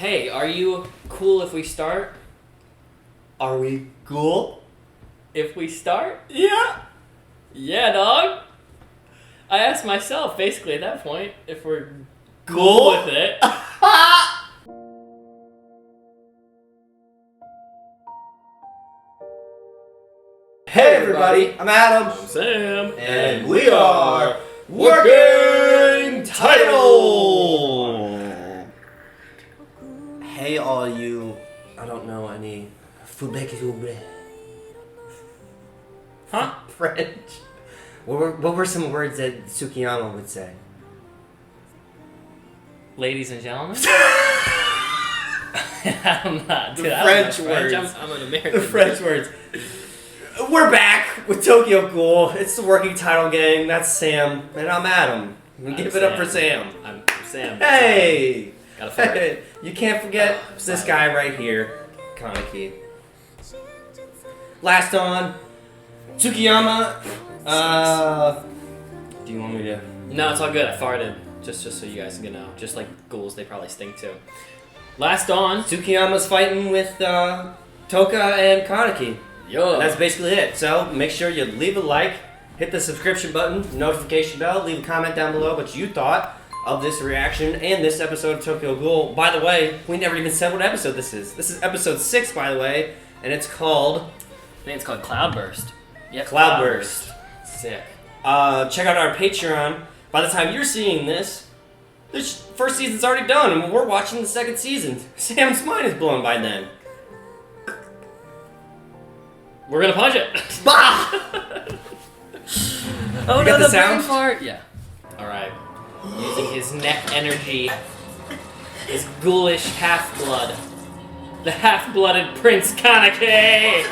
Hey, are you cool if we start? Are we cool? If we start? Yeah. Yeah, dog. I asked myself, basically, at that point, if we're Cool with it. Hey everybody, I'm Adam. I'm Sam. And we are Working Title! Hey all you, I don't know any Huh? French. What were some words that Tsukiyama would say? Ladies and gentlemen. I'm not. Dude, The I don't know French French. words. I'm an American. The French words. We're back with Tokyo Ghoul. It's the Working Title gang. That's Sam. And I'm Adam. We give it up for Sam. I'm Sam. Hey! Gotta fart. Hey, you can't forget this guy right here, Kaneki. Last on, Tsukiyama. Do you want me to? No, it's all good. I farted. Just so you guys can know. Just like ghouls, they probably stink too. Last on, Tsukiyama's fighting with Toka and Kaneki. yo. And that's basically it. So make sure you leave a like, hit the subscription button, notification bell, leave a comment down below what you thought of this reaction and this episode of Tokyo Ghoul. By the way, we never even said what episode this is. This is episode 6, by the way, and it's called I think it's called Cloudburst. Yeah, Cloudburst. Sick. Check out our Patreon. By the time you're seeing this first season's already done, and we're watching the second season. Sam's mind is blown by then. We're gonna punch it. Bah! Oh You got no, the the sound? brain fart. Yeah. All right. Using his neck energy, his ghoulish half-blood, the half-blooded Prince Kaneki.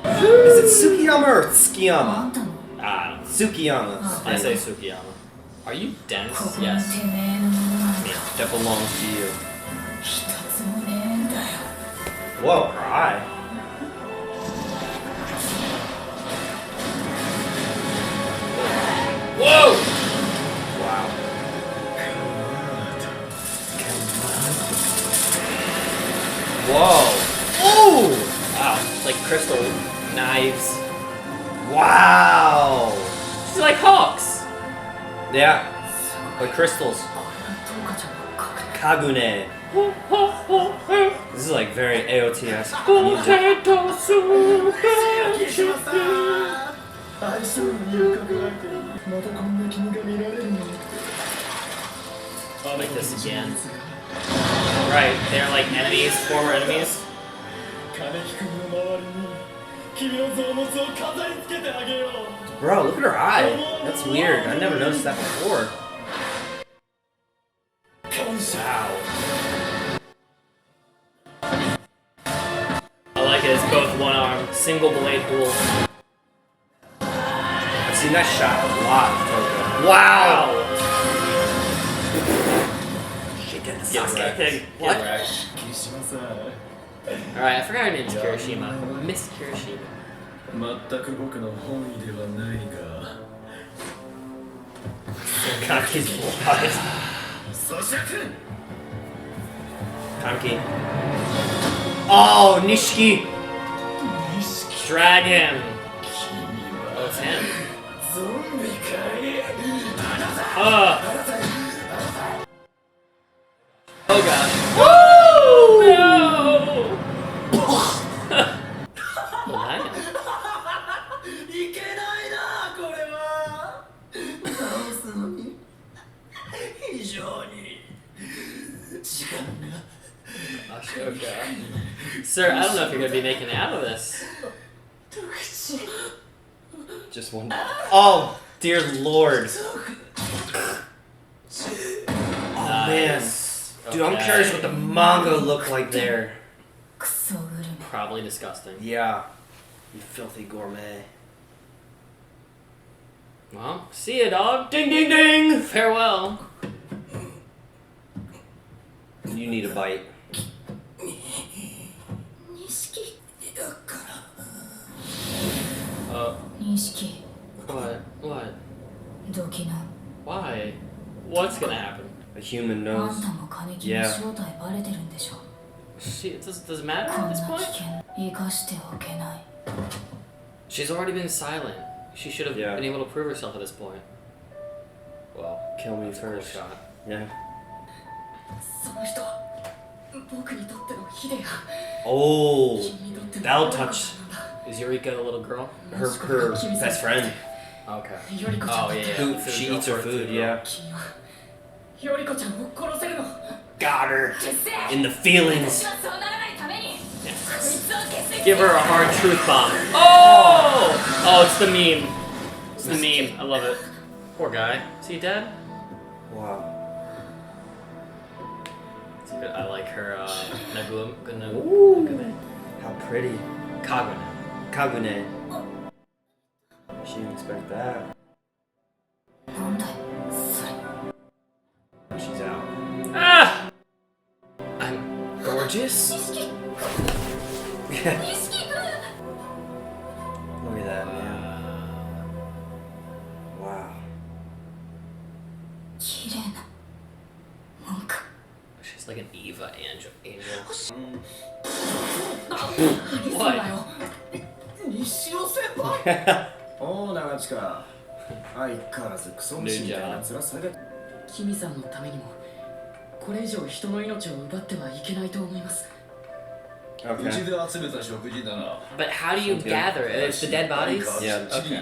Is it Tsukiyama or Tsukiyama? Ah, Tsukiyama. I say Tsukiyama. Are you dense? Yes. Yeah. That belongs to you. Whoa, cry. Whoa! Wow. Whoa. Ooh! Wow, it's like crystal knives. Wow. It's like hawks. Yeah. Like crystals. Kagune. This is like very AOTS music. Potato soup and chicken. I'll make this again. Right, they're like enemies, former enemies. Bro, look at her eye. That's weird. I never noticed that before. Wow. I like it, it's both one arm, single blade duel. I've seen that shot a lot. Wow. Shit, that Get wrecked. Get What? wrecked. Alright, I forgot her name's Kirishima. Miss Kirishima. 全く僕の本意ではないが Kaneki's blood. Kaneki. Oh, Nishiki. Drag him. Oh, it's him. Oh gosh. Woo! No! Lion. Ashoka. Sir, I don't know if you're gonna be making it out of this. Just one. Oh, dear Lord. Oh, man. Dude, I'm Okay. curious what the manga looked like there. Probably disgusting. Yeah. You filthy gourmet. Well, see ya, dog. Ding, ding, ding! Farewell. You need a bite. What? Why? What's gonna happen? A human knows. Yeah. Does it matter at this point? She's already been silent. She should have been able to prove herself at this point. Well, Kill me that's a cool first. shot. Yeah. Oh, that'll touch Is Eureka the little girl? her best friend. Okay. Oh yeah. Who she eats her food. Yeah. Got her in the feelings. Give her a hard truth bomb. Oh! Oh, it's the meme. It's the meme. I love it. Poor guy. Is he dead? Wow. I like her Nagune. Ooh, how pretty. Kagune. Kagune. She didn't expect that. She's out. Ah! I'm gorgeous. Look at that, man. Wow. She's like an Eva angel. What? おお長近相変わらずクソ虫みたいな面さがキミさんのためにもこれ以上人の命を奪ってはいけないと思います。うち Okay. で集めた食事だな But how do you gather it? It's the dead bodies? Yeah. Okay.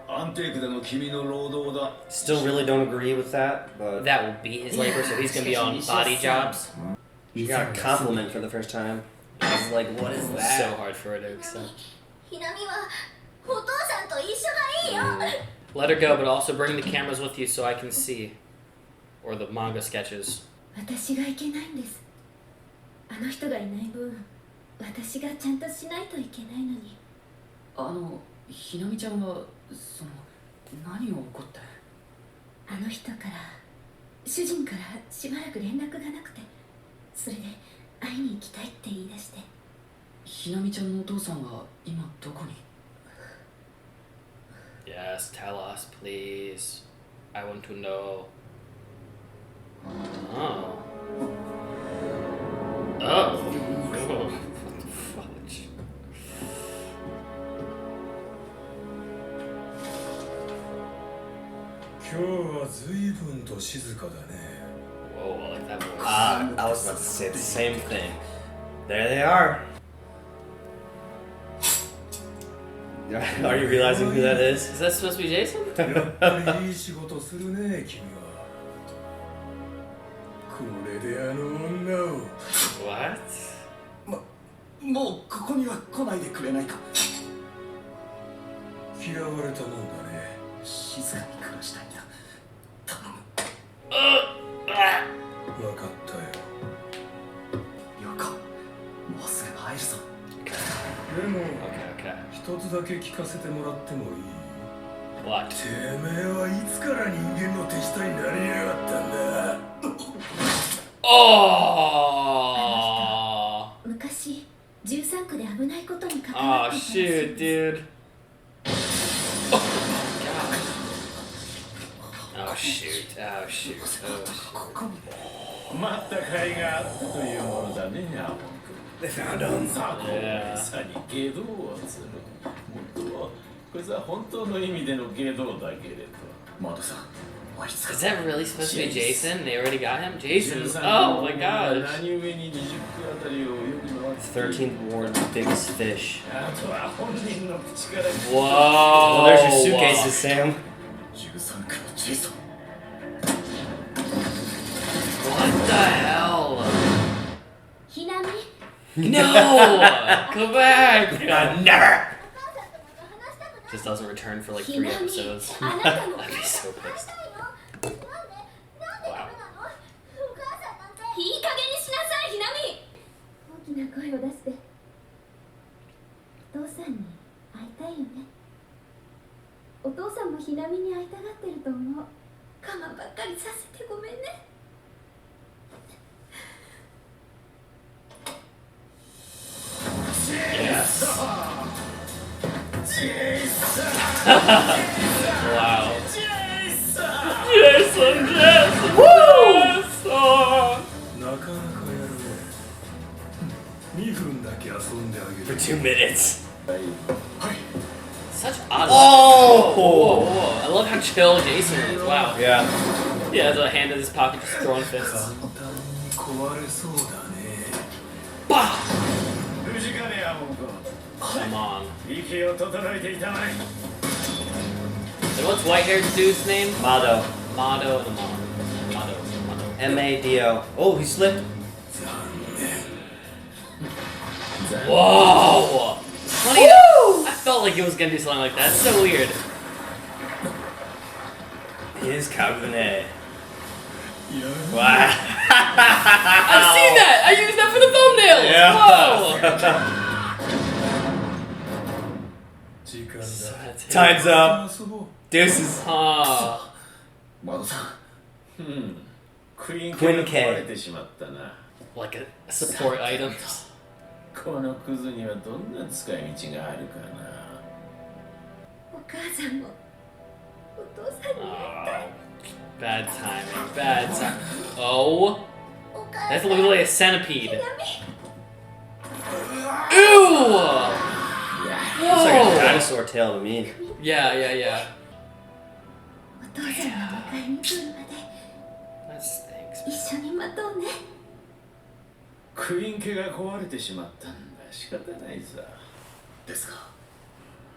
アンテイクでの君の労働だ Still really don't agree with that, but That will be his labor, so he's gonna be on body jobs. she got a compliment for the first time. I was like, what is So that? hard for her to accept. ひなみはお父さんと一緒がいいよ Let her go, but also bring the cameras with you so I can see. Or the manga sketches. 私がいけないんです。あの人がいない分、私がちゃんとしないといけないのに。ひなみちゃんはその何を怒って？あの人から主人からしばらく連絡がなくて、それで会いに行きたいって言い出して。ひなみちゃんのお父さんは今どこに？ Yes, tell us, please. I want to know. Oh. Oh. Oh. What the fudge? 今日は随分と静かだね Whoa, I like that voice. I was about to say the same thing. There they are. Are you realizing who that is? Is that supposed to be Jason? やっぱりいい仕事するね君はこれであの女を What? もうここには来ないでくれないか嫌われたもんだね静かに暮らしたいんだ頼む分かったよよかもうすぐ会えるぞでも Okay. 一つだけ聞かせてもらってもいい What? てめえはいつから人間の手下になりやがったんだ Oh! 昔13区で危ないことに関わ Oh っていたらしい shoot, です dude. Oh shoot. Oh shoot. Oh shoot. 待った甲斐があったというものだねアモン君 They found him. さあこれさに下道をする本当はこいつは本当の意味での下道だけれどまださあいつ Is that really supposed to be Jason? They already got him? Jason? Oh my gosh. 何故に20区あたりを泳ぎ回って 13th Ward's biggest fish. あとは本人の口から Whoa. Well, there's your suitcases, Sam. 13区のジェイソン What the hell? ひなみ No! Come back! Never! Just doesn't return for like ひ 3なみ episodes. あなたの I'd be so pissed. Wow. いい加減にしなさいひなみ大きな声を出してお父さんに会いたいよねお父さんもひなみに会いたがってると思う我慢ばっかりさせてごめんね Yes. Wow. Jason! Jason! Woo! Yes! Oh. 仲2分だけ遊んであげ For る 2 minutes. はい Such odd. Oh! Whoa, whoa. I love how chill Jason is. Wow. Yeah. He has a hand in his pocket, just throwing fists. 簡単に壊れそうだね Bah! 藤金やもんか Come on. 息を整えていたまえ And what's white-haired dude's name? Mado. Mado and Amon. Mado. M-A-D-O. Oh, he slipped. 残念 Whoa! Funny, I felt like he was gonna do something like that. It's so weird. His kagune. やる Wow. I've seen that! I used that for the thumbnails! Yeah. Whoa! 時間だ Time's up. 遊ぼう Deuces. Ah. マドさんクイーン Queen 系 K が壊れてしまったな Like a support item. このクズにはどんな使い道があるかなお母さんもお父さんに会いたい Bad timing. Bad time. Oh. お母 That さん looks like a centipede. ひなみ Ew! It's like a Whoa! dinosaur tail to me. Yeah, yeah, yeah. お父さんが迎えに来るまで That stinks. 一緒に待とうねクイーン系が壊れてしまったんだ仕方ないさですか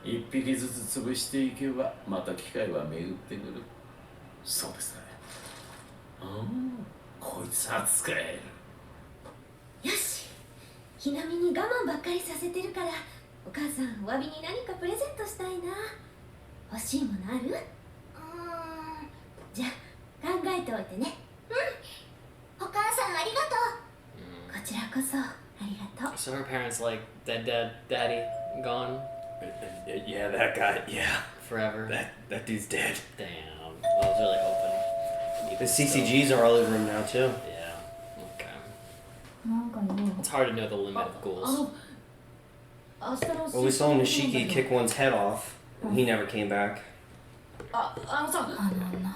一匹ずつ潰していけばまた機会は巡ってくるそうですねこいつは使えるよしひなみに我慢ばっかりさせてるからお母さんお詫びに何かプレゼントしたいな欲しいものあるじゃあ考えておいてねお母さんありがとうこちらこそありがとう So her parents like dead daddy gone Yeah, that guy. Yeah. forever. That dude's dead. Damn. I was really hoping. The CCGs are all over him now, too. Yeah. Okay. なんかよ It's hard to know the limit of あ ghouls. の明日の Well, we saw Nishiki kick one's head off, and he never came back. あのさあの女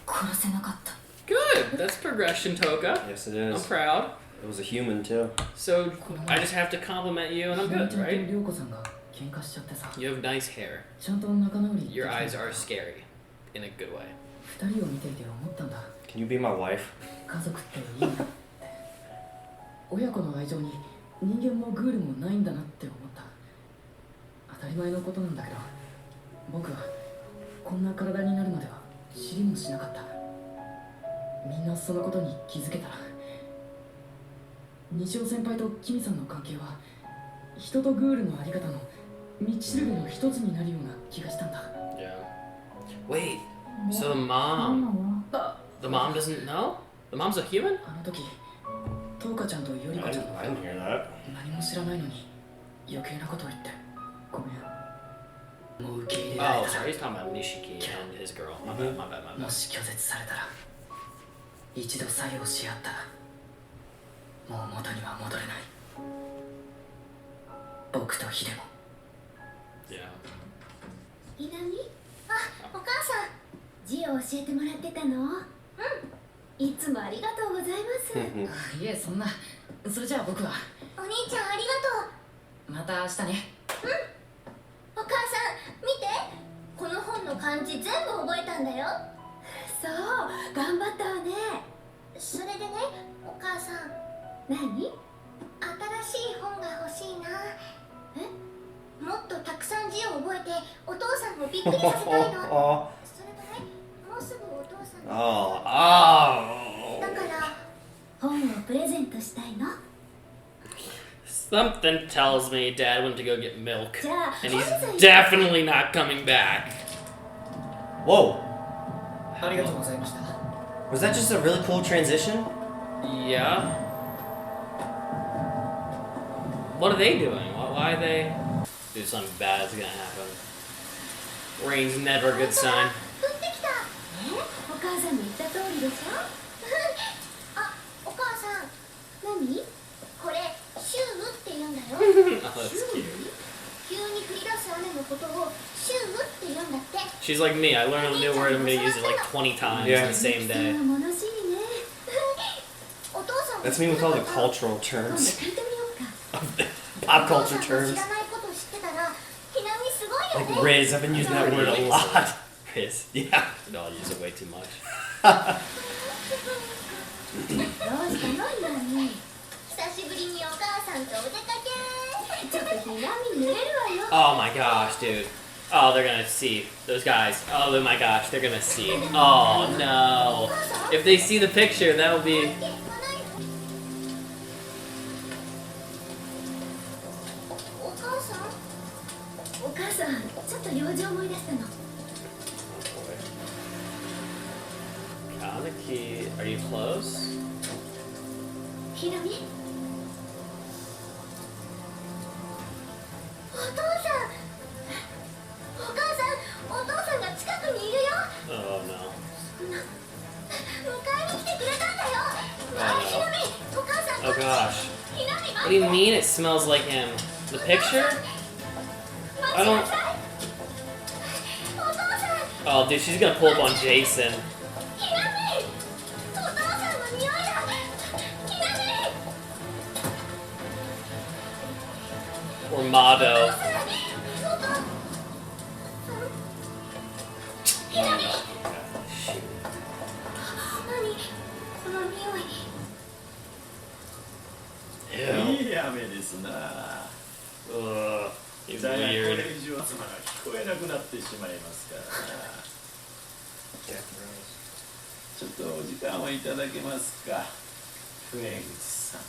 殺せなかった Good. That's progression, Toka. Yes, it I'm is. proud. It was a human, too. So I just have to compliment you, and I'm ひなみ good, ちゃんと right? 涼子さんが喧嘩しちゃってさ You have nice hair. ちゃんと仲直り Your eyes are scary, in a good way. 二人を見ていて思ったんだ Can you be my wife? 家族っていいなって親子の愛情に人間もグールもないんだなって思った当たり前のことなんだけど僕はこんな体になるまでは知りもしなかったみんなそのことに気づけたら西尾先輩とキミさんの関係は人とグールのあり方の道しるべの一つになるような気がしたんだ Yeah. Wait. So the mom. The mom doesn't know? The mom's a human? あの時トウカちゃんとヨリ I コちゃん didn't, は I didn't hear that. 何も知らないのに余計なことを言ってごめんもう受け入れられ Oh, たら sorry. He's talking about Nishiki and his girl. My bad, my bad, my も bad. し拒絶されたら一度作用し合ったらもう元には戻れない僕とヒデも Yeah. ひなみお母さん字を教えてもらってたのいつもありがとうございますいえそんなそれじゃあ僕はお兄ちゃんありがとうまた明日ねお母さん見てこの本の漢字全部覚えたんだよそう頑張ったわねそれでねお母さん何新しい本が欲しいなもっとたくさん字を覚えてお父さんをびっくりさせたいの Oh, それとねもうすぐお父さんに oh, だから本をプレゼントしたいの Something tells me Dad went to go get milk. じゃあ And 本 he's 材 definitely not coming back. Whoa. ありがとうございました Was that just a really cool transition? Yeah. What are they doing? Why are they? Dude, something bad's gonna happen. Rain's never a good sign. 降ってきたお母さんの言った通りでしょあ、お母さん何これシューって言うんだよ Oh, that's cute. 急に降り出す雨のことをシューって言うんだって She's like me. I learn a new word. I'm gonna use it like 20 times Yeah. in the same そ day. う物知りねお父さん That's me with all the cultural 今度 terms. 聞いてみようか Pop お父 culture さんの知 terms. らないこと知ってたらひなみすごいよ Like ね Riz, I've been using that word a lot. Riz. Yeah. No, I'll use it way too much. どうしたのひなみ久しぶりにお母さんとお出かけちょっとひなみ濡れるわよ Oh my gosh, dude. Oh, they're gonna see. Those guys. Oh my gosh, they're gonna see. Oh no. If they see the picture, that will be... お母さんお母さんちょっと用事思い出したの Kaneki, are you close? ひなみお父さんお母さんお父さんが近くにいるよ Oh no. 迎えに来てくれたんだよひなみお母さん Oh gosh. ひなみ What do you mean it smells like him? The picture? I don't... お父さん Oh, dude, she's gonna pull up on Jason. ひなみお父さんの匂いだひなみ Or Mado. ひなみ Shoot. 何この匂い Ew. いい雨ですな。 Ugh. He's だがこれ weird. 以上妻が聞こえなくなってしまいますからな。 Death Rose. ちょっとお時間をいただけますか、フレンチさん。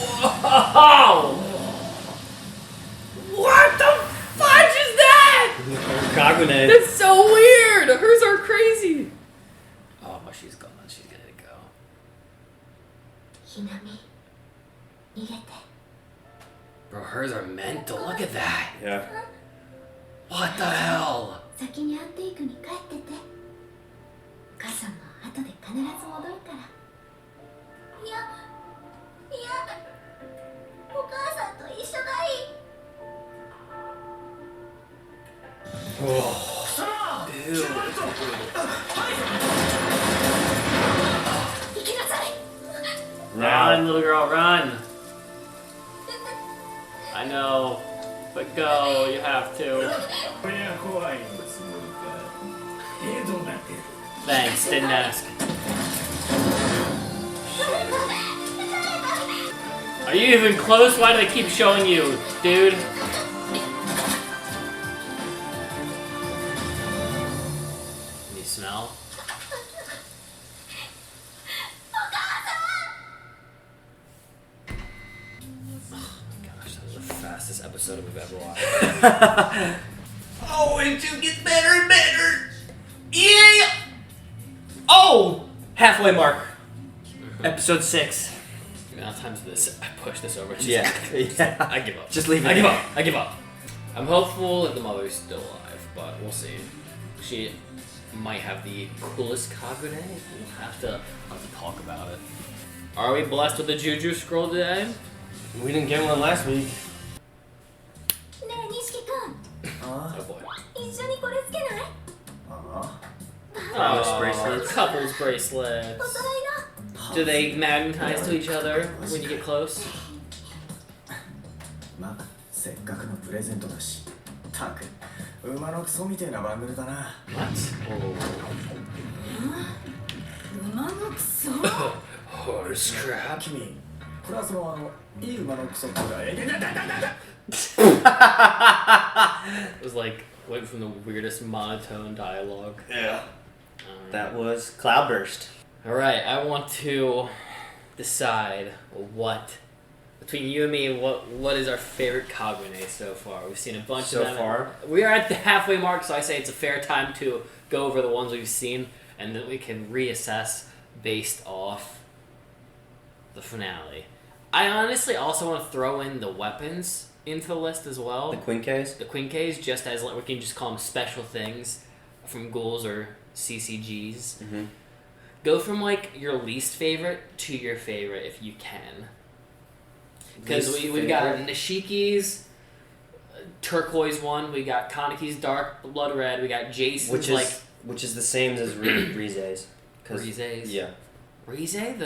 Whoa! What the fudge is that? Kagune. That's so weird! Hers are crazy! Oh, but she's gone. She's gonna go. ひなみ逃げて Bro, hers are mental. Look at that. Yeah. What the hell? 先にアンティークに帰っててお母さんも後で必ず戻るからいやお母さんと一緒がいい Ew. 行きなさい Run, little girl, run! I know. But go, you have to. これは怖いのつもりか。どうなってる？ Thanks, didn't ask. Are you even close? Why do they keep showing you, dude? Can you smell? Gosh, that was the fastest episode we've ever watched. Oh, and it gets better and better. Yeah. Oh, halfway mark. Episode 6. The amount of times I push this over. It's Yeah. just- Yeah. I give up. Just leave it I give there. up. I give up. I'm hopeful that the mother's still alive, but we'll see. She might have the coolest kagune. We'll have to talk about it. Are we blessed with the Juju scroll today? We didn't get one last week. ねえ錦君 Oh boy. 一緒にこれつけない Promise Oh, bracelets. Couples bracelets. お揃いの Do they magnetize to each other when you get close? まあせっかくのプレゼントだし。たく馬のクソみてえなバングルだな。 What? 馬のクソ Horse crap. 君これはそのいい馬のクソってがえげだだだだだ。 It was like went from the weirdest monotone dialogue. Yeah. That was Cloudburst. Alright, I want to decide what between you and me what is our favorite kagune so far. We've seen a bunch So of them. far? We are at the halfway mark, so I say it's a fair time to go over the ones we've seen and then we can reassess based off the finale. I honestly also want to throw in the weapons into the list as well. The Quinkes. The Quinkes, just as we can just call them special things from Ghouls or CCGs. Mm-hmm. Go from like your least favorite to your favorite if you can. Because Least we've got favorite? Nishiki's turquoise one, we got Kaneki's dark blood red, we got Jason's Which like is the same as Rize's. Rize's. Yeah. Rize, right,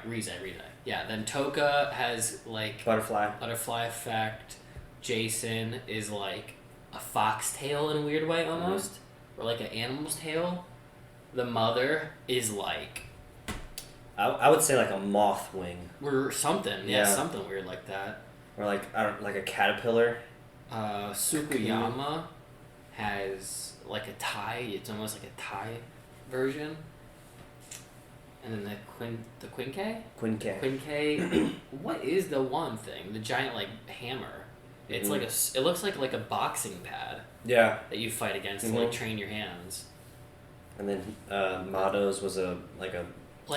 Rize. Yeah, then Toka has like Butterfly. butterfly effect. Jason is like a foxtail in a weird way almost, or like an animal's tail. The mother is like I would say like a moth wing. or something. Yeah, Yeah. something weird like that. Or like like a caterpillar. Sukuyama has like a tie. It's almost like a tie version. And then the Quinkei? Quinkei. Quinkei. What is the one thing? The giant like hammer. It's like it looks like a boxing pad Yeah. that you fight against to like train your hands. And then Mado's was like a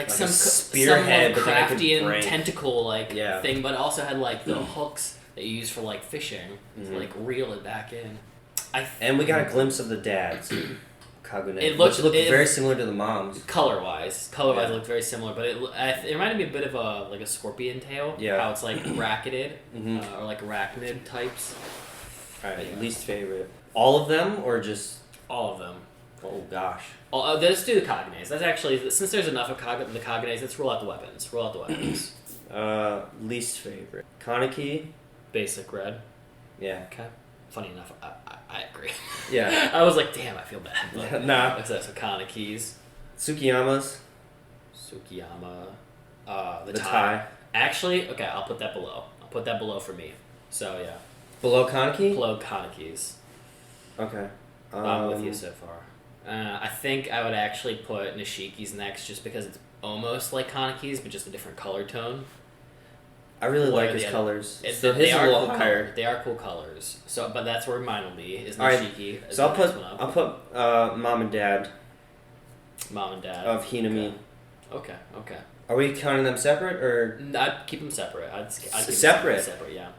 Some spearhead, but then it could Lovecraftian break. tentacle Yeah. thing, but it also had like the hooks that you use for like fishing to like reel it back in. And we got a glimpse of the dads. Kagune. It Which looked looked very similar to the moms. Color wise, Yeah. it looked very similar, but it reminded me a bit of a scorpion tail. Yeah. How it's like bracketed or like arachnid types. Alright, Yeah. least favorite. All of them or just... All of them. Oh gosh. Let's do the Kagunes. That's actually, since there's enough of the Kagunes, let's roll out the weapons. Least favorite. Kaneki. Basic red. Yeah. Okay. Funny enough, I agree. Yeah. I was like, damn, I feel bad. But Nah. so Kaneki's. Tsukiyama's. Sukiyama. The The tie. tie. Actually, okay, I'll put that below. I'll put that below for me. So, yeah. Below Kaneki? Below Kaneki's. Okay. I'm with you so far. I think I would actually put Nishiki's next just because it's almost like Kaneki's, but just a different color tone. I really What like are his the colors. They So his is a are little cool higher. colors. They are cool colors. So, but that's where mine will be. Is Alright, Nishiki? as So the next one up. I'll put mom and dad Mom and Dad of Hinami. Okay. Are we counting them separate or I'd keep them separate. I'd keep them Separate? separate, yeah.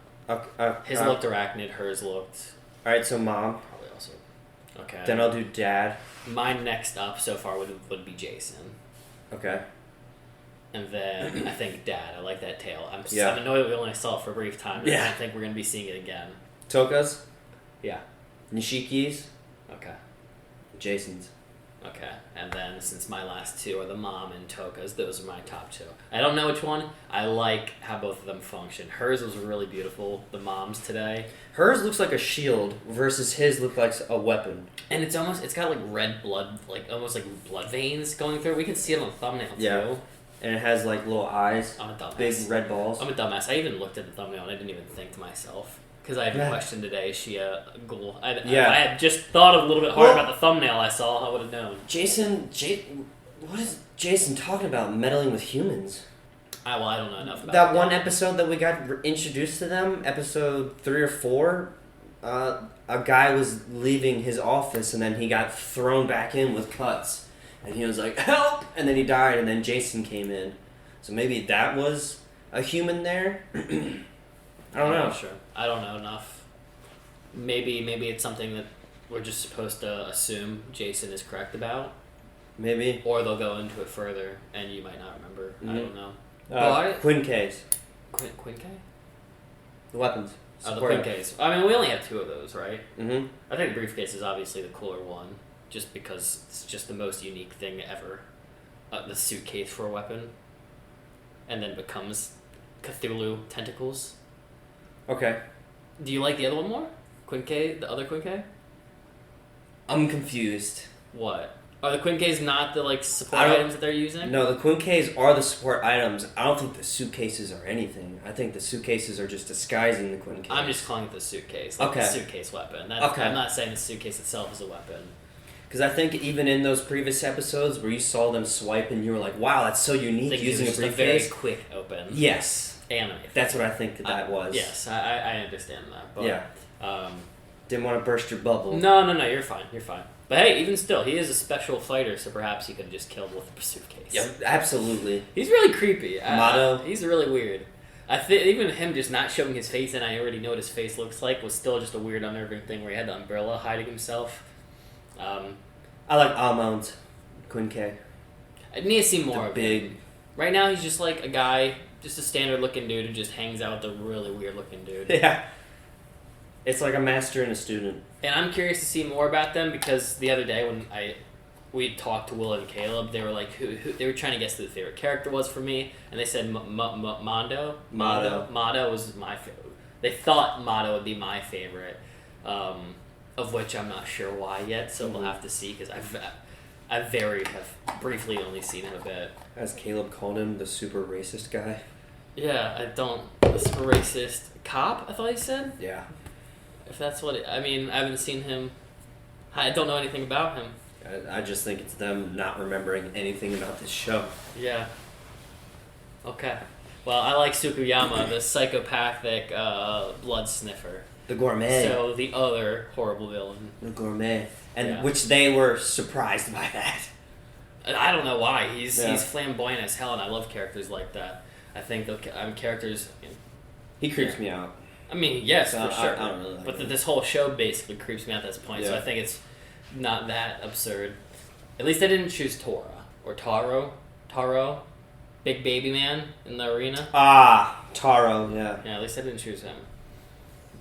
his? His looked arachnid. Hers looked All right, so mom. probably also. Okay. Then I'll do dad. Mine next up so far would be Jason. Okay. And then I think Dad. I like that tail. I'm Yeah. annoyed we only saw it for a brief time. Yeah. I think we're gonna be seeing it again. Toka's, Yeah. Nishiki's, Okay. Jason's. Okay. And then since my last two are the mom and Toka's, those are my top two. I don't know which one. I like how both of them function. Hers was really beautiful. The mom's today. Hers looks like a shield versus his looked like a weapon. And it's got like red blood, like almost like blood veins going through. We can see it on the thumbnail too. Yeah. And it has like little eyes, I'm a dumbass. big red balls. I'm a dumbass. I even looked at the thumbnail and I didn't even think to myself. Because I had a question today. Is she a ghoul? If I had just thought a little bit harder about the thumbnail I saw, I would have known. What is Jason talking about? Meddling with humans? I don't know enough about That one episode that we got introduced to them, episode 3 or 4, a guy was leaving his office and then he got thrown back in with cuts. And he was like, help! And then he died and then Jason came in. So maybe that was a human there? I don't I'm know. not sure. I don't know enough. Maybe it's something that we're just supposed to assume Jason is correct about. Maybe. Or they'll go into it further and you might not remember. I don't know. Quinkei's. Quinkei? The weapons. Oh, the Quinkeis. I mean, we only have 2 of those, right? Mm-hmm. I think the briefcase is obviously the cooler one, just because it's just the most unique thing ever. The suitcase for a weapon, and then becomes Cthulhu tentacles. Okay. Do you like the other one more? Quinkei, the other Quinkei? I'm confused. What? Are the Quinkeis not the support I don't- items that they're using? No, the Quinkeis are the support items. I don't think the suitcases are anything. I think the suitcases are just disguising the Quinkeis. I'm just calling it the suitcase. Okay. The suitcase weapon. Okay. I'm not saying the suitcase itself is a weapon. Because I think even in those previous episodes where you saw them swipe and you were like, wow, that's so I unique think using it a was just a very briefcase. quick open. Yes. Anime. That's what I think that was. Yes, I understand that. But, Yeah. Didn't want to burst your bubble. No, you're fine. But hey, even still, he is a special fighter, so perhaps he could have just killed with a suitcase. Yeah, absolutely. He's really creepy. Motto. He's really weird. I think even him just not showing his face, and I already know what his face looks like, was still just a weird, unnerving thing where he had the umbrella hiding himself. I like Almond Quinkei. I need to see more The of big... him. Right now, he's just like a guy, just a standard-looking dude who just hangs out with a really weird-looking dude. Yeah. It's like a master and a student. And I'm curious to see more about them because the other day when I we talked to Will and Caleb, they were like, who they were trying to guess who the favorite character was for me, and they said Mondo. Mondo was my favorite. They thought Mondo would be my favorite, of which I'm not sure why yet, so we'll have to see, because I have briefly only seen him a bit. As Caleb called him, the super racist guy. Yeah, the super racist cop, I thought he said? Yeah. If that's what I haven't seen him. I don't know anything about him. I just think it's them not remembering anything about this show. Yeah. Okay. Well, I like Tsukuyama, the psychopathic blood sniffer. The gourmet. So the other horrible villain. The gourmet. And which they were surprised by that. And I don't know why. He's flamboyant as hell, and I love characters like that. I think characters... He creeps me out. I mean, yes, So for sure. I don't really like but him. this whole show basically creeps me out at this point, so I think it's not that absurd. At least I didn't choose Tora. Or Taro. Big baby man in the arena. Ah, Taro, yeah. Yeah, at least I didn't choose him.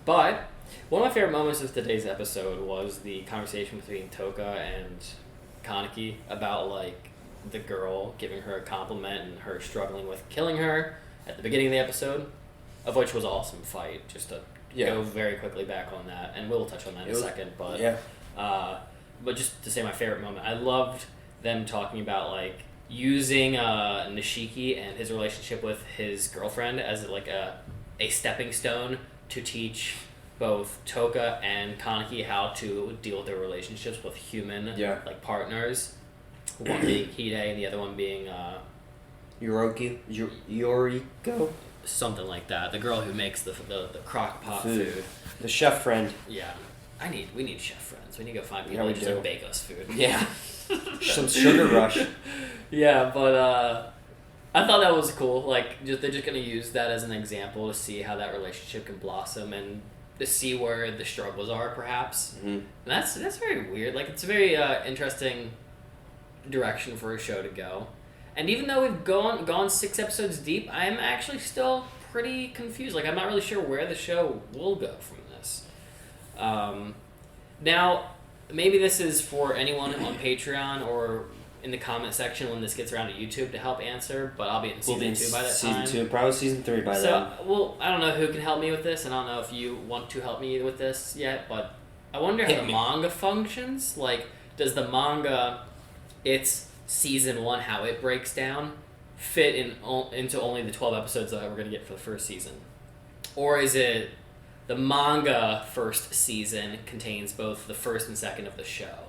But one of my favorite moments of today's episode was the conversation between Toka and Kaneki about, like, the girl giving her a compliment and her struggling with killing her at the beginning of the episode, of which was an awesome fight, just to go very quickly back on that, and we'll touch on that in a second, but but just to say my favorite moment, I loved them talking about, like, using Nishiki and his relationship with his girlfriend as, like, a stepping stone to teach both Toka and Kaneki how to deal with their relationships with human like partners. One being Hide and the other one being Yoriko? Something like that. The girl who makes the crock pot food. The chef friend. Yeah. We need chef friends. We need to go find people Yeah, we that just do. like bake us food. Yeah. Some sugar rush. Yeah, but I thought that was cool. Like, they're just gonna use that as an example to see how that relationship can blossom and to see where the struggles are, perhaps. Mm-hmm. And that's very weird. Like, it's a very interesting direction for a show to go. And even though we've gone 6 episodes deep, I'm actually still pretty confused. Like, I'm not really sure where the show will go from this. Now, maybe this is for anyone on Patreon or in the comment section when this gets around to YouTube to help answer, but I'll be in season 2 by that time. Season 2, probably season 3 by then. So, well, I don't know who can help me with this, and I don't know if you want to help me with this yet, but I wonder how the manga functions. Like, does the manga, its season 1, how it breaks down, fit into only the 12 episodes that we're going to get for the first season? Or is it the manga first season contains both the first and second of the show?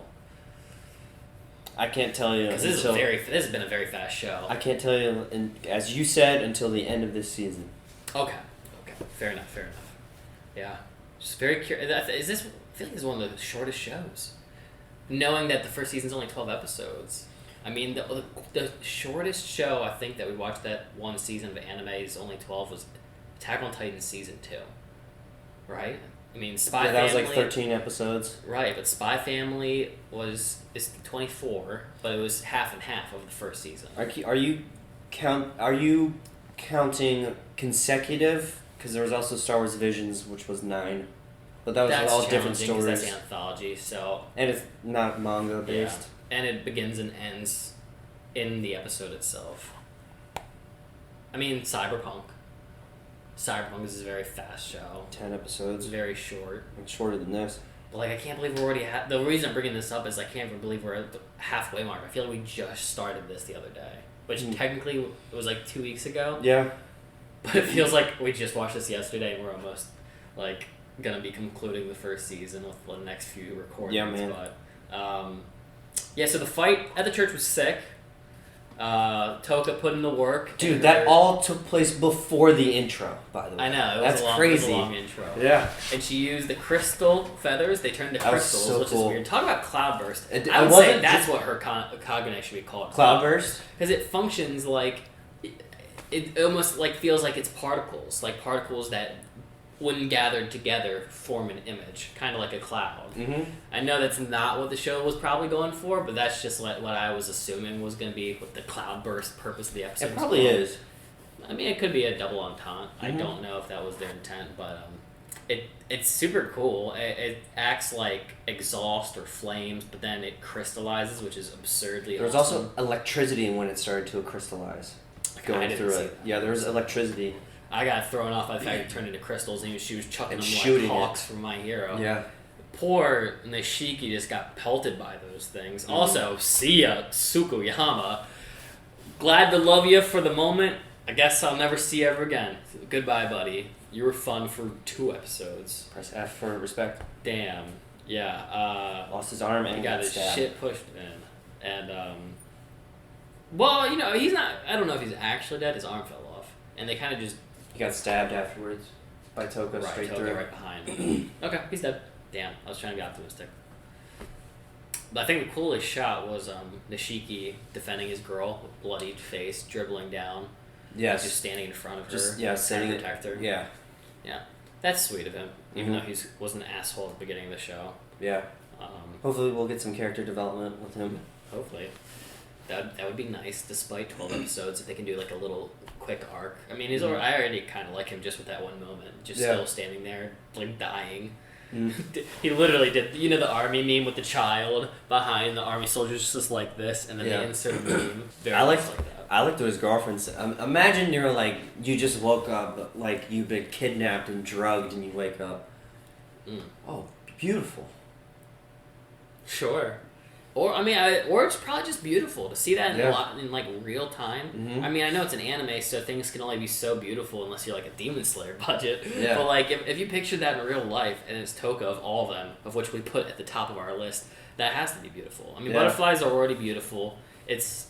I can't tell you. Because this has been a very fast show. I can't tell you, as you said, until the end of this season. Okay. Fair enough. Yeah. Just very curious. I feel like this is one of the shortest shows. Knowing that the first season's only 12 episodes. I mean, the shortest show I think that we watched that one season of anime is only 12 was Attack on Titan Season 2. Right? I mean, Spy Family... that was like 13 episodes. Right, but Spy Family is 24, but it was half and half of the first season. Are you counting consecutive? Because there was also Star Wars Visions, which was 9. But that was all different stories. That's the anthology, so... And it's not manga based. Yeah. And it begins and ends in the episode itself. I mean, Cyberpunk is a very fast show. 10 episodes. It's very short. It's shorter than this. But, like, I can't believe we're already... The reason I'm bringing this up is I can't even believe we're at the halfway mark. I feel like we just started this the other day. Which technically it was like 2 weeks ago. Yeah. But it feels like we just watched this yesterday and we're almost, like, going to be concluding the first season with the next few recordings. Yeah, man. But, yeah, so the fight at the church was sick. Toka put in the work. Dude, that all took place before the intro, by the way. I know, That's crazy. It was a long intro. Yeah. And she used the crystal feathers. They turned to That was crystals, so which cool. is weird. Talk about Cloudburst. I would wasn't say that's what her kagune should be called. Cloudburst? Because it functions like... It almost like feels like it's particles. Like particles that, when gathered together, form an image. Kind of like a cloud. Mm-hmm. I know that's not what the show was probably going for, but that's just what I was assuming was going to be what the Cloudburst purpose of the episode It probably is. I mean, it could be a double entente. Mm-hmm. I don't know if that was their intent, but it's super cool. It acts like exhaust or flames, but then it crystallizes, which is absurdly There was awesome. also electricity when it started to crystallize. I Going didn't through see it. that. Yeah, there was electricity. I got thrown off by the fact it turned into crystals, and she was chucking And them shooting like it. hawks from My Hero. Yeah. Poor Nishiki just got pelted by those things. Also, see ya, Tsukuyama. Glad to love you for the moment. I guess I'll never see you ever again. Goodbye, buddy. You were fun for 2 episodes. Press F for respect. Damn. Yeah. Lost his arm and He got his stabbed. shit pushed in. And, well, you know, he's not, I don't know if he's actually dead. His arm fell off. And they kind of just... He got stabbed afterwards by Toka straight Toka through. right behind. Okay, he's dead. Damn, I was trying to be optimistic. But I think the coolest shot was Nishiki defending his girl with bloodied face, dribbling down. Yes. Just standing in front of her. Just, yeah, trying to standing... protect her. Yeah. Yeah. That's sweet of him, even Mhm. though he was an asshole at the beginning of the show. Yeah. Hopefully we'll get some character development with him. Hopefully. That would be nice, despite 12 episodes, if they can do like a little quick arc. I mean, I already kind of like him just with that one moment, just Yeah. still standing there, like dying. Mm. He literally did, you know, the army meme with the child behind the army soldiers just like this, and then Yeah. they insert a meme. Very I much like that. I looked at his girlfriend. Imagine you're like you just woke up, like you've been kidnapped and drugged, and you wake up. Mm. Oh, beautiful. Sure. Or I mean, or it's probably just beautiful to see that in like real time. Mhm. I mean, I know it's an anime, so things can only be so beautiful unless you're like a Demon Slayer budget. Yeah. But like, if you picture that in real life, and it's Toka of all of them, of which we put at the top of our list, that has to be beautiful. I mean, Yeah. butterflies are already beautiful. It's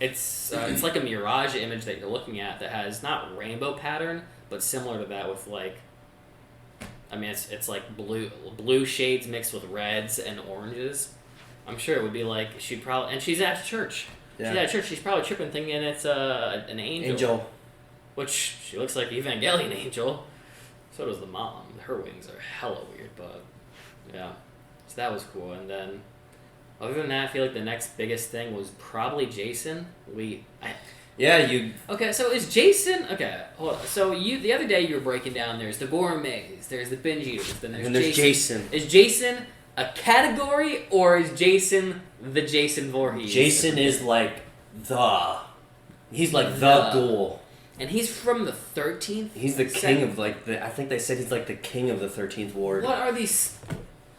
like a mirage image that you're looking at that has not rainbow pattern, but similar to that with like. I mean, it's like blue shades mixed with reds and oranges. I'm sure it would be like she'd probably, and she's at church. Yeah. She's at church. She's probably tripping, thinking it's an angel. Which she looks like Evangelion angel. So does the mom. Her wings are hella weird, but yeah. So that was cool. And then, other than that, I feel like the next biggest thing was probably Jason. Okay, so is Jason... Okay, hold on. So the other day you were breaking down, there's the gourmets, there's the binge eaters, then And there's Jason. Is Jason a category, or is Jason the Jason Voorhees? Jason is like he's like the ghoul. And he's from the 13th? He's the king of like I think they said he's like the king of the 13th ward. What are these...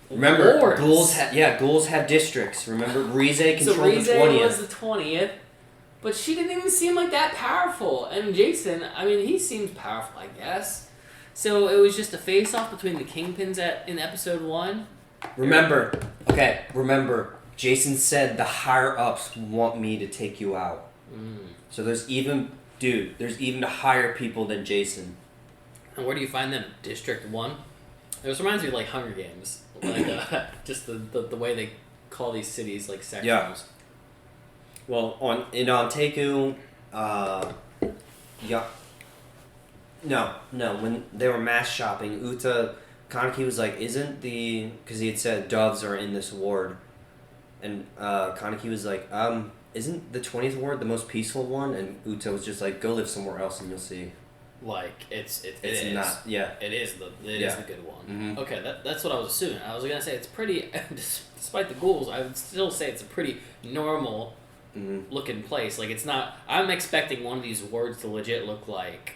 Remember, wards? ghouls have districts. Remember, Rize controlled So Rize the 20th. was the 20th, but she didn't even seem like that powerful. And Jason, I mean, he seems powerful, I guess. So it was just a face-off between the kingpins in episode 1. Remember, Jason said the higher-ups want me to take you out. Mm. So there's even higher people than Jason. And where do you find them? District 1? This reminds me of like Hunger Games. Like, just the way they call these cities like sections. Yeah. Well, on Teku, when they were mass shopping, Kaneki was like, because he had said doves are in this ward, and Kaneki was like, isn't the 20th ward the most peaceful one? And Uta was just like, go live somewhere else and you'll see. Like it is not, yeah. It is the good one. Mhm. Okay, that's what I was assuming. I was gonna say it's pretty, despite the ghouls, I would still say it's a pretty normal looking place. Like it's not. I'm expecting one of these wards to legit look like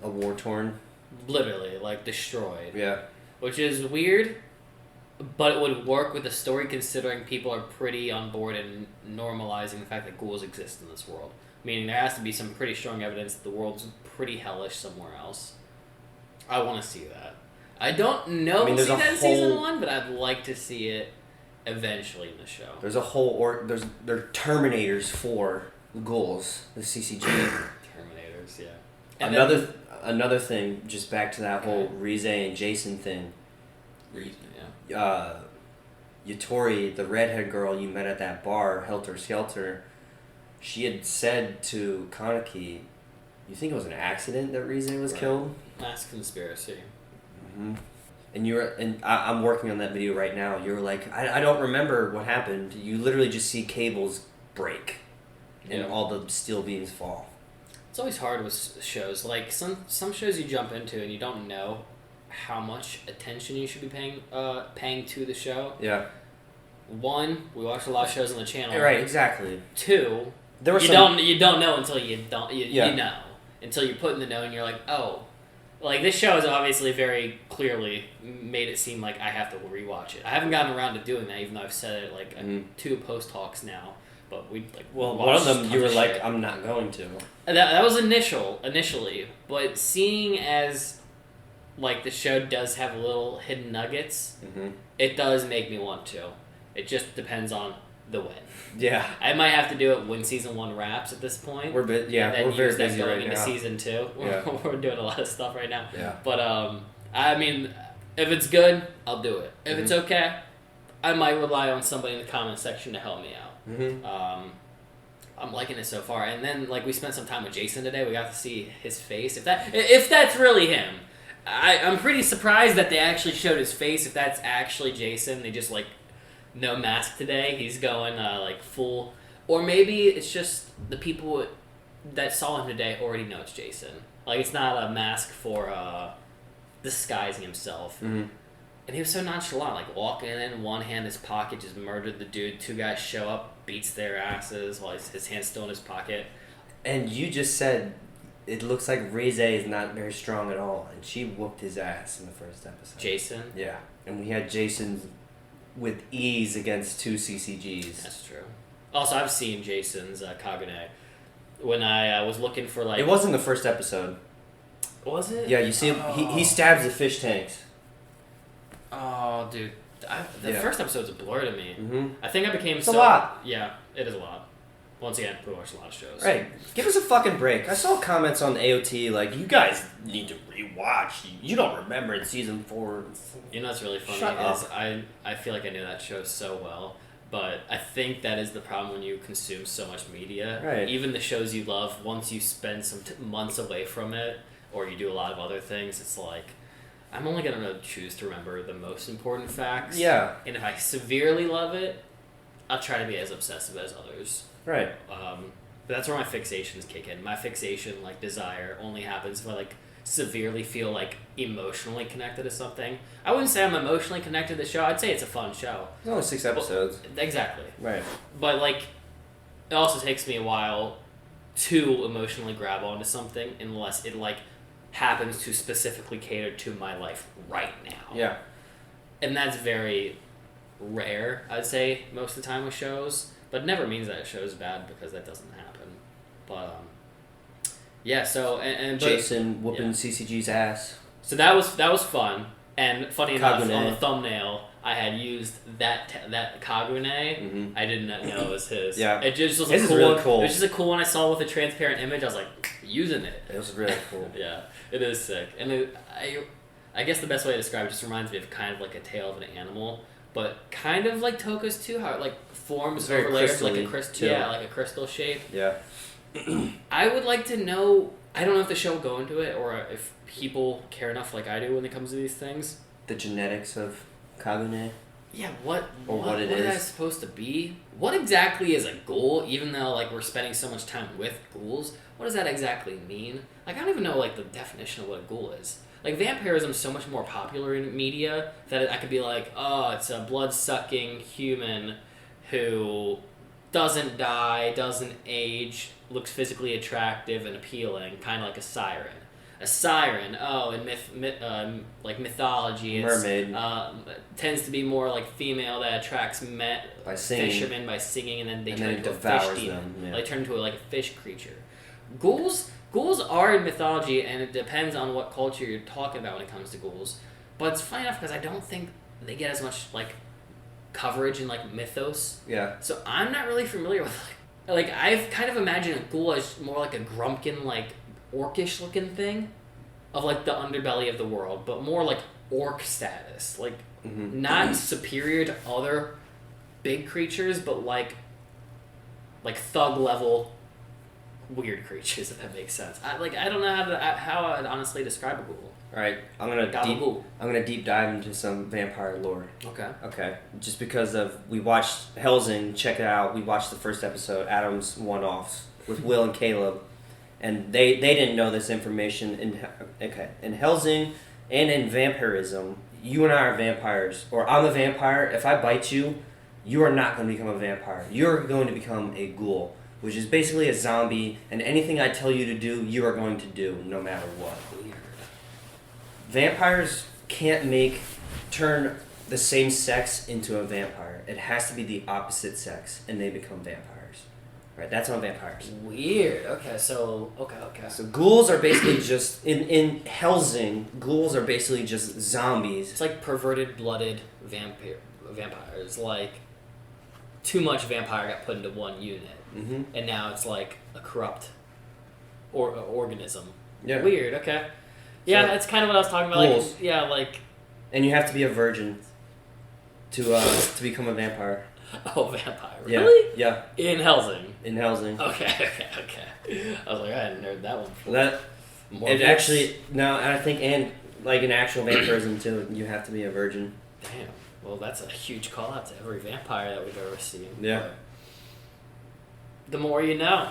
a war torn, literally like destroyed. Yeah. Which is weird, but it would work with the story considering people are pretty on board and normalizing the fact that ghouls exist in this world. Meaning there has to be some pretty strong evidence that the world's pretty hellish somewhere else. I want to see that. I don't know if we'll see that in season 1, but I'd like to see it eventually in the show. There's a whole there are Terminators for the ghouls, the CCG. Terminators, yeah. And another thing, just back to that whole Rize and Jason thing. Yeah. Yatori, the redhead girl you met at that bar, Helter Skelter, she had said to Kaneki, you think it was an accident that Rize was killed? Mass conspiracy. Mm-hmm. And I'm working on that video right now. You were like, I don't remember what happened. You literally just see cables break and all the steel beams fall. It's always hard with shows. Like some shows you jump into and you don't know how much attention you should be paying to the show. Yeah. One, we watch a lot of shows on the channel. Right, exactly. Two, There was you don't know until you know. Until you put in the know and you're like, oh. Like, this show has obviously very clearly made it seem like I have to rewatch it. I haven't gotten around to doing that, even though I've said it, like, 2 post-talks now. But we, like, well, one of them you were like, I'm not going to. And that was initially. But seeing as, like, the show does have little hidden nuggets, it does make me want to. It just depends on the when. Yeah. I might have to do it when season 1 wraps at this point. We're very busy going right into now. season 2. Yeah. We're doing a lot of stuff right now. Yeah. But I mean, if it's good, I'll do it. If it's okay, I might rely on somebody in the comment section to help me out. I'm liking it so far. And then, like, we spent some time with Jason today. We got to see his face. If that's really him, I'm pretty surprised that they actually showed his face. If that's actually Jason, they just, like, no mask today. He's going like full, or maybe it's just the people that saw him today already know it's Jason. Like, it's not a mask for disguising himself. And he was so nonchalant, like walking in, one hand in his pocket, just murdered the dude. 2 guys show up, beats their asses while his hand's still in his pocket. And you just said it looks like Reze is not very strong at all, and she whooped his ass in the first episode. Jason? Yeah, and we had Jason with ease against 2 CCGs. That's true. Also, I've seen Jason's kagune. When I was looking for, like... It wasn't the first episode. Was it? Yeah, you see him, he stabs the fish tanks. Oh, dude. The first episode's a blur to me. I think I became It's a lot. Yeah, it is a lot. Once again, we watch a lot of shows. Right. Give us a fucking break. I saw comments on AOT like, you guys need to rewatch. You don't remember in season 4. You know what's really funny Shut is I feel like I knew that show so well, but I think that is the problem when you consume so much media. Right. Even the shows you love, once you spend some months away from it, or you do a lot of other things, it's like, I'm only going to choose to remember the most important facts. Yeah. And if I severely love it, I'll try to be as obsessive as others. Right. But that's where my fixations kick in. My fixation, like, desire only happens if I, like, severely feel, like, emotionally connected to something. I wouldn't say I'm emotionally connected to the show. I'd say it's a fun show. It's only 6 episodes. Exactly. Right. But, like, it also takes me a while to emotionally grab onto something unless it, like, happens to specifically cater to my life right now. Yeah. And that's very rare, I'd say, most of the time with shows. But it never means that a show's bad, because that doesn't happen. But, yeah, so... and Jason whooping CCG's ass. So that was fun. And funny enough, Kagune. on the thumbnail, I had used that kagune. I didn't know it was his. Yeah. It just was His a is cool really one. cool. It was just a cool one I saw with a transparent image. I was like, using it. It was really cool. Yeah, it is sick. And I guess the best way to describe it just reminds me of kind of like a tail of an animal, but kind of like Toka's too, how it like forms very over layers like a crystally, crystal. too. Yeah, like a crystal shape. Yeah. I would like to know. I don't know if the show will go into it or if people care enough like I do when it comes to these things. The genetics of kagune. Yeah, what it is that is. supposed to be? What exactly is a ghoul? Even though like we're spending so much time with ghouls, what does that exactly mean? Like I don't even know like the definition of what a ghoul is. Like vampirism is so much more popular in media that I could be like, oh, it's a blood-sucking human who doesn't die, doesn't age, looks physically attractive and appealing, kind of like a siren. A siren, in like mythology, it's, Mermaid. Tends to be more like female that attracts By singing. fishermen by singing, and then they And turn then it into a devours fish demon. them, yeah. They turn into like a fish creature. Ghouls are in mythology, and it depends on what culture you're talking about when it comes to ghouls. But it's funny enough because I don't think they get as much like coverage in like mythos. Yeah. So I'm not really familiar with like I've kind of imagined a ghoul as more like a grumpkin, like orcish looking thing of like the underbelly of the world, but more like orc status, like not superior to other big creatures, but like thug level weird creatures, if that makes sense. I don't know how I'd honestly describe a ghoul. All right, I'm gonna Gabagool. deep dive into some vampire lore. Okay. Okay, just because we watched Helsing, check it out. We watched the first episode, Adam's one-offs with Will and Caleb, and they didn't know this information. In Helsing, and in vampirism, you and I are vampires, or I'm a vampire. If I bite you, you are not going to become a vampire. You're going to become a ghoul, which is basically a zombie, and anything I tell you to do, you are going to do, no matter what. Weird. Vampires can't turn the same sex into a vampire. It has to be the opposite sex, and they become vampires. Right, that's on vampires. Weird. Okay, so okay. So ghouls are basically just in Helsing. Ghouls are basically just zombies. It's like perverted, blooded vampires. Like too much vampire got put into one unit, and now it's like a corrupt organism. Yeah. Weird. Okay. Yeah, So, that's kind of what I was talking about. ghouls. Like, yeah, like And you have to be a virgin to become a vampire. oh, vampire. Yeah. Really? Yeah. In Helsing. In Helsing. Okay. I was like, I hadn't heard that one before. That More it books. actually no, I think and like in actual vampirism too, you have to be a virgin. Damn. Well, that's a huge call out to every vampire that we've ever seen. Yeah. But the more you know.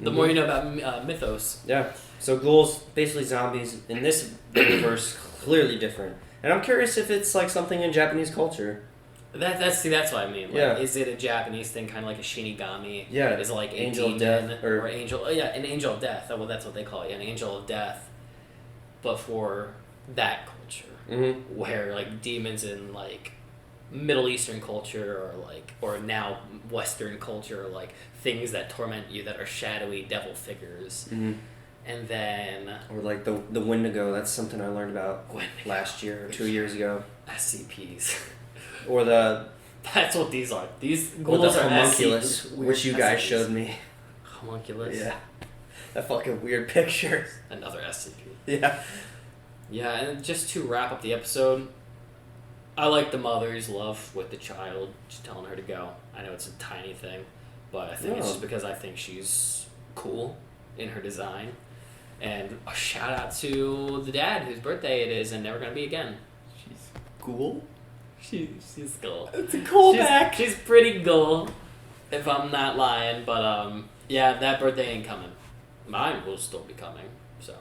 The more you know about mythos. Yeah. So ghouls, basically zombies. In this universe, clearly different. And I'm curious if it's like something in Japanese culture. That's what I mean. Like, Yeah. Is it a Japanese thing, kind of like a Shinigami? Yeah. Is it like a Angel of demon Death, or or- angel? Oh, yeah, an angel of death. Oh, well, that's what they call it. Yeah, an angel of death, but for that culture, Mm-hmm. where like demons in like Middle Eastern culture or now Western culture are like things that torment you that are shadowy devil figures, Mm-hmm. and then Or like the Wendigo. That's something I learned about Wendigo. last year or 2 years ago. SCPs. Or the That's what these are. These or ghouls the are homunculus, SCPs, which you guys SCPs. showed me. Homunculus. Yeah. That fucking weird picture. Another SCP. Yeah. Yeah, and just to wrap up the episode, I like the mother's love with the child, just telling her to go. I know it's a tiny thing, but I think it's No. just because I think she's cool in her design. And a shout out to the dad whose birthday it is and never gonna be again. She's cool. She's cool. It's a callback. She's pretty cool, if I'm not lying. But yeah, that birthday ain't coming. Mine will still be coming. So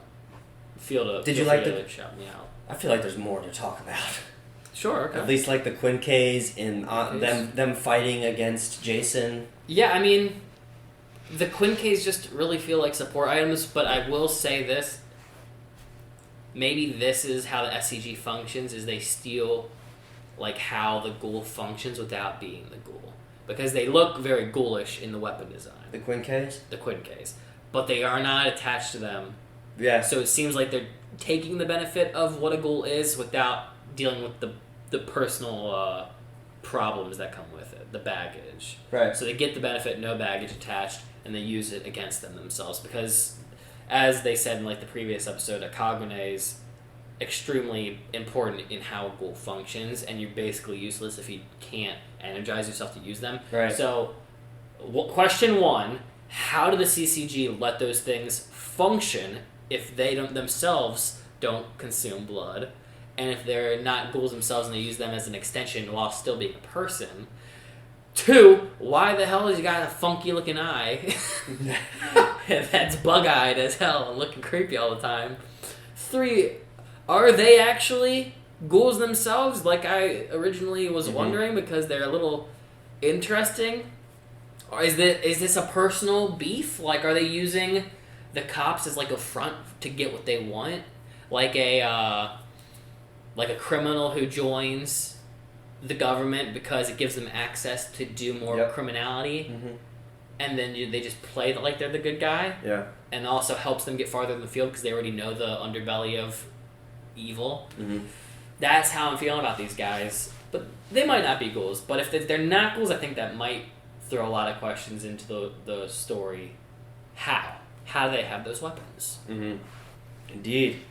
Did you like the? shout me out? I feel like there's more to talk about. Sure. Okay. At least like the Quincays and Quincays. them fighting against Jason. Yeah, I mean, the Quincays just really feel like support items, but I will say this. Maybe this is how the SCG functions, is they steal like how the ghoul functions without being the ghoul. Because they look very ghoulish in the weapon design, The Quincays. the Quincays. But they are not attached to them. Yeah. So it seems like they're taking the benefit of what a ghoul is without dealing with the personal problems that come with it, the baggage. Right. So they get the benefit, no baggage attached, and they use it against them themselves. Because, as they said in like the previous episode, a kagune is extremely important in how a ghoul functions, and you're basically useless if you can't energize yourself to use them. Right. So, question one: how do the CCG let those things function if they themselves don't consume blood, and if they're not ghouls themselves and they use them as an extension while still being a person? Two, why the hell has you got a funky looking eye that's bug-eyed as hell and looking creepy all the time? Three, are they actually ghouls themselves like I originally was wondering, because they're a little interesting? Or is this a personal beef? Like, are they using the cops as like a front to get what they want? Like a criminal who joins the government because it gives them access to do more Yep. criminality, Mm-hmm. and then they just play like they're the good guy, Yeah. and also helps them get farther in the field because they already know the underbelly of evil. Mm-hmm. That's how I'm feeling about these guys. But they might not be ghouls. But if they're not ghouls, I think that might throw a lot of questions into the story. How do they have those weapons? Mm-hmm. Indeed.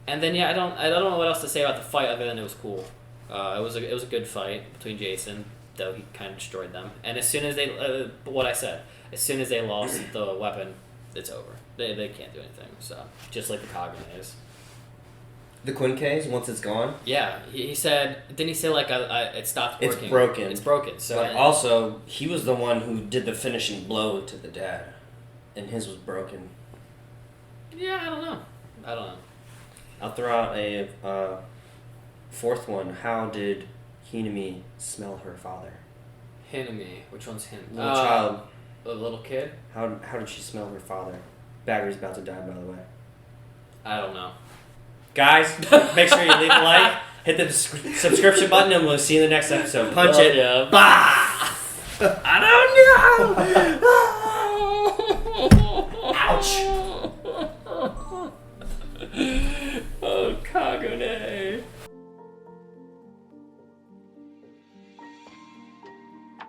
And then I don't know what else to say about the fight other than it was cool. It was a good fight between Jason, though he kind of destroyed them. And as soon as they what I said, as soon as they lost the weapon, it's over. They can't do anything. So just like the kagune is. The Quincays, once it's gone. Yeah, he said. Didn't he say like it stopped It's working? broken. It's broken. So But also, he was the one who did the finishing blow to the dad, and his was broken. yeah, I don't know. I'll throw out a fourth one. How did Hinami smell her father? Hinami. Which one's him? Little child. The little kid? How did she smell her father? Baggery's about to die, by the way. I don't know. Guys, make sure you leave a like, hit the subscription button, and we'll see you in the next episode. Punch it. Yeah. Bah! I don't know!